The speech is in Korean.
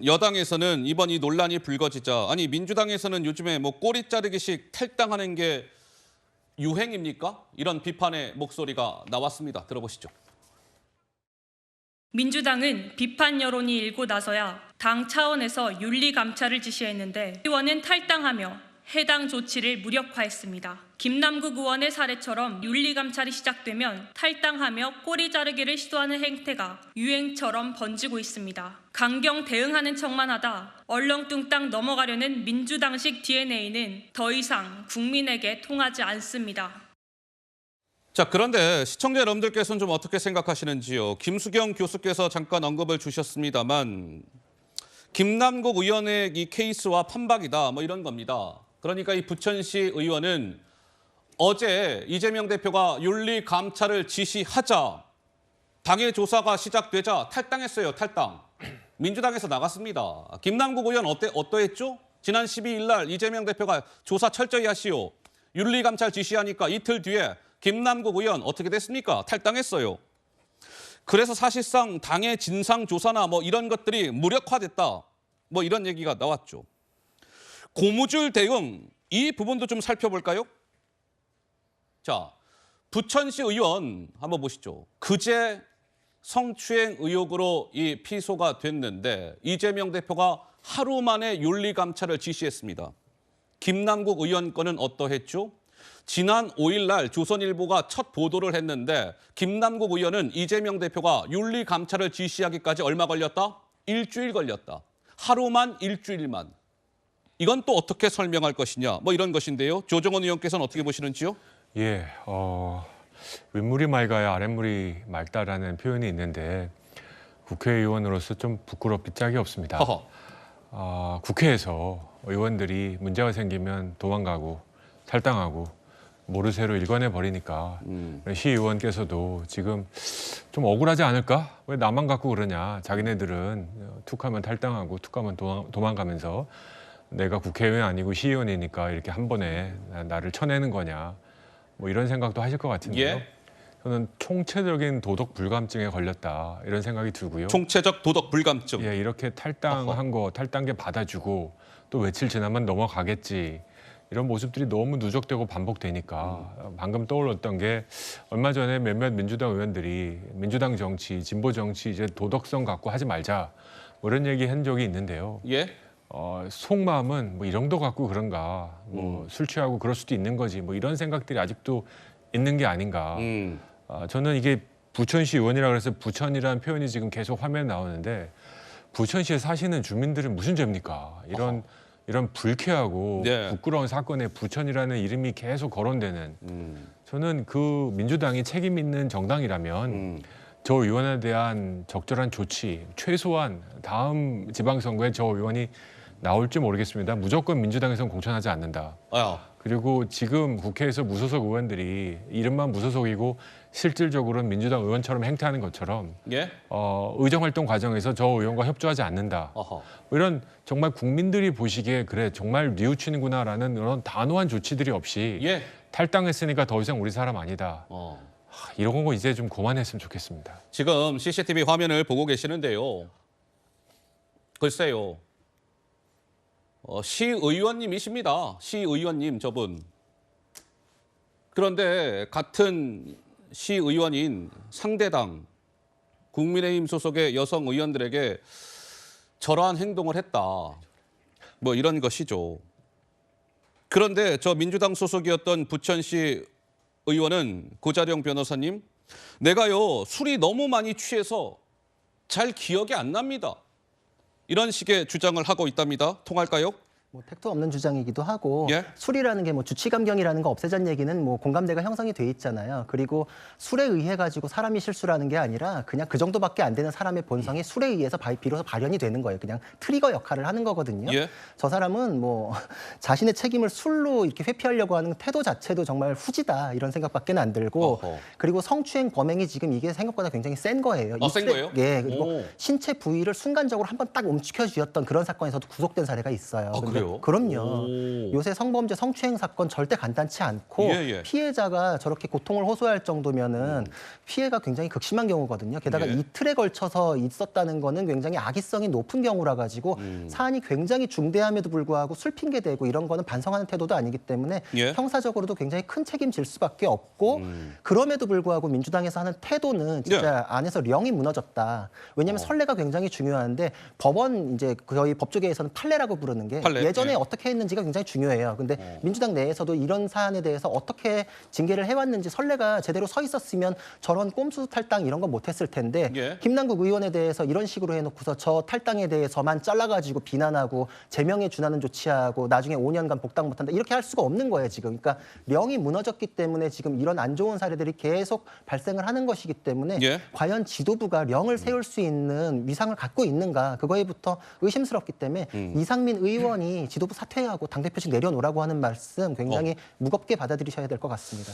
여당에서는 이번 이 논란이 불거지자 아니 민주당에서는 요즘에 뭐 꼬리 자르기식 탈당하는 게 유행입니까? 이런 비판의 목소리가 나왔습니다. 들어보시죠. 민주당은 비판 여론이 일고 나서야 당 차원에서 윤리 감찰을 지시했는데 의원은 탈당하며 해당 조치를 무력화했습니다. 김남국 의원의 사례처럼 윤리 감찰이 시작되면 탈당하며 꼬리 자르기를 시도하는 행태가 유행처럼 번지고 있습니다. 강경 대응하는 척만 하다 얼렁뚱땅 넘어가려는 민주당식 DNA는 더 이상 국민에게 통하지 않습니다. 자, 그런데 시청자 여러분들께서는 좀 어떻게 생각하시는지요? 김수경 교수께서 잠깐 언급을 주셨습니다만 김남국 의원의 이 케이스와 판박이다 뭐 이런 겁니다. 그러니까 이 부천시 의원은 어제 이재명 대표가 윤리 감찰을 지시하자 당의 조사가 시작되자 탈당했어요. 탈당. 민주당에서 나갔습니다. 김남국 의원 어떠했죠? 지난 12일 날 이재명 대표가 조사 철저히 하시오. 윤리 감찰 지시하니까 이틀 뒤에 김남국 의원 어떻게 됐습니까? 탈당했어요. 그래서 사실상 당의 진상 조사나 뭐 이런 것들이 무력화됐다. 뭐 이런 얘기가 나왔죠. 고무줄 대응 이 부분도 좀 살펴볼까요? 자, 부천시 의원 한번 보시죠. 그제 성추행 의혹으로 이 피소가 됐는데 이재명 대표가 하루 만에 윤리 감찰을 지시했습니다. 김남국 의원 건은 어떠했죠? 지난 5일 날 조선일보가 첫 보도를 했는데 김남국 의원은 이재명 대표가 윤리 감찰을 지시하기까지 얼마 걸렸다? 일주일 걸렸다. 하루만 일주일만. 이건 또 어떻게 설명할 것이냐 뭐 이런 것인데요. 조정원 의원께서는 어떻게 보시는지요? 예, 윗물이 맑아야 아랫물이 맑다라는 표현이 있는데 국회의원으로서 좀 부끄럽기 짝이 없습니다. 국회에서 의원들이 문제가 생기면 도망가고 탈당하고 모르쇠로 일관해 버리니까 시의원께서도 지금 좀 억울하지 않을까? 왜 나만 갖고 그러냐? 자기네들은 툭하면 탈당하고 툭하면 도망가면서 내가 국회의원이 아니고 시의원이니까 이렇게 한 번에 나를 쳐내는 거냐? 뭐 이런 생각도 하실 것 같은데요. 예. 저는 총체적인 도덕 불감증에 걸렸다 이런 생각이 들고요. 총체적 도덕 불감증. 예, 이렇게 탈당한 거 탈당계 받아주고 또 며칠 지나면 넘어가겠지. 이런 모습들이 너무 누적되고 반복되니까 방금 떠올랐던 게 얼마 전에 몇몇 민주당 의원들이 민주당 정치, 진보 정치 이제 도덕성 갖고 하지 말자 뭐 이런 얘기 한 적이 있는데요. 예. 속마음은 뭐 이 정도 갖고 그런가, 뭐 술 취하고 그럴 수도 있는 거지, 뭐 이런 생각들이 아직도 있는 게 아닌가. 저는 이게 부천시 의원이라 그래서 부천이라는 표현이 지금 계속 화면에 나오는데 부천시에 사시는 주민들은 무슨 죄입니까? 이런 불쾌하고 네. 부끄러운 사건에 부천이라는 이름이 계속 거론되는 저는 그 민주당이 책임 있는 정당이라면 저 의원에 대한 적절한 조치, 최소한 다음 지방선거에 저 의원이 나올지 모르겠습니다. 무조건 민주당에서는 공천하지 않는다. 그리고 지금 국회에서 무소속 의원들이 이름만 무소속이고 실질적으로는 민주당 의원처럼 행태하는 것처럼 예. 의정활동 과정에서 저 의원과 협조하지 않는다. 이런 정말 국민들이 보시기에 그래 정말 뉘우치는구나라는 그런 단호한 조치들이 없이 예. 탈당했으니까 더 이상 우리 사람 아니다. 이런 거 이제 좀 그만했으면 좋겠습니다. 지금 CCTV 화면을 보고 계시는데요. 글쎄요. 시의원님이십니다. 시의원님 저분. 그런데 같은 시의원인 상대당 국민의힘 소속의 여성 의원들에게 저러한 행동을 했다. 뭐 이런 것이죠. 그런데 저 민주당 소속이었던 부천시 의원은 고자령 변호사님, 내가요 술이 너무 많이 취해서 잘 기억이 안 납니다. 이런 식의 주장을 하고 있답니다. 통할까요? 뭐 택도 없는 주장이기도 하고 예? 술이라는 게 뭐 주치감경이라는 거 없애자는 얘기는 뭐 공감대가 형성이 돼 있잖아요. 그리고 술에 의해 가지고 사람이 실수라는 게 아니라 그냥 그 정도밖에 안 되는 사람의 본성이 술에 의해서 비로소 발현이 되는 거예요. 그냥 트리거 역할을 하는 거거든요. 예? 저 사람은 뭐 자신의 책임을 술로 이렇게 회피하려고 하는 태도 자체도 정말 후지다 이런 생각밖에 안 들고 그리고 성추행 범행이 지금 이게 생각보다 굉장히 센 거예요. 센 거예요? 예. 그리고 신체 부위를 순간적으로 한번 딱 움켜쥐었던 그런 사건에서도 구속된 사례가 있어요. 근데 그래요? 그럼요. 오. 요새 성범죄, 성추행 사건 절대 간단치 않고 예, 예. 피해자가 저렇게 고통을 호소할 정도면은 피해가 굉장히 극심한 경우거든요. 게다가 예. 이틀에 걸쳐서 있었다는 거는 굉장히 악의성이 높은 경우라 가지고 사안이 굉장히 중대함에도 불구하고 술 핑계 대고 이런 거는 반성하는 태도도 아니기 때문에 예. 형사적으로도 굉장히 큰 책임질 수밖에 없고 그럼에도 불구하고 민주당에서 하는 태도는 진짜 안에서 령이 무너졌다. 왜냐하면 선례가 굉장히 중요한데 법원 이제 저희 법조계에서는 판례라고 부르는 게 판례, 예전에 예. 어떻게 했는지가 굉장히 중요해요. 근데 민주당 내에서도 이런 사안에 대해서 어떻게 징계를 해왔는지 선례가 제대로 서 있었으면 저런 꼼수 탈당 이런 건 못했을 텐데 예. 김남국 의원에 대해서 이런 식으로 해놓고서 저 탈당에 대해서만 잘라가지고 비난하고 제명에 준하는 조치하고 나중에 5년간 복당 못한다 이렇게 할 수가 없는 거예요 지금. 그러니까 령이 무너졌기 때문에 지금 이런 안 좋은 사례들이 계속 발생을 하는 것이기 때문에 예. 과연 지도부가 령을 세울 수 있는 위상을 갖고 있는가 그거에부터 의심스럽기 때문에 이상민 의원이 지도부 사퇴하고 당대표직 내려놓으라고 하는 말씀 굉장히 무겁게 받아들이셔야 될 것 같습니다.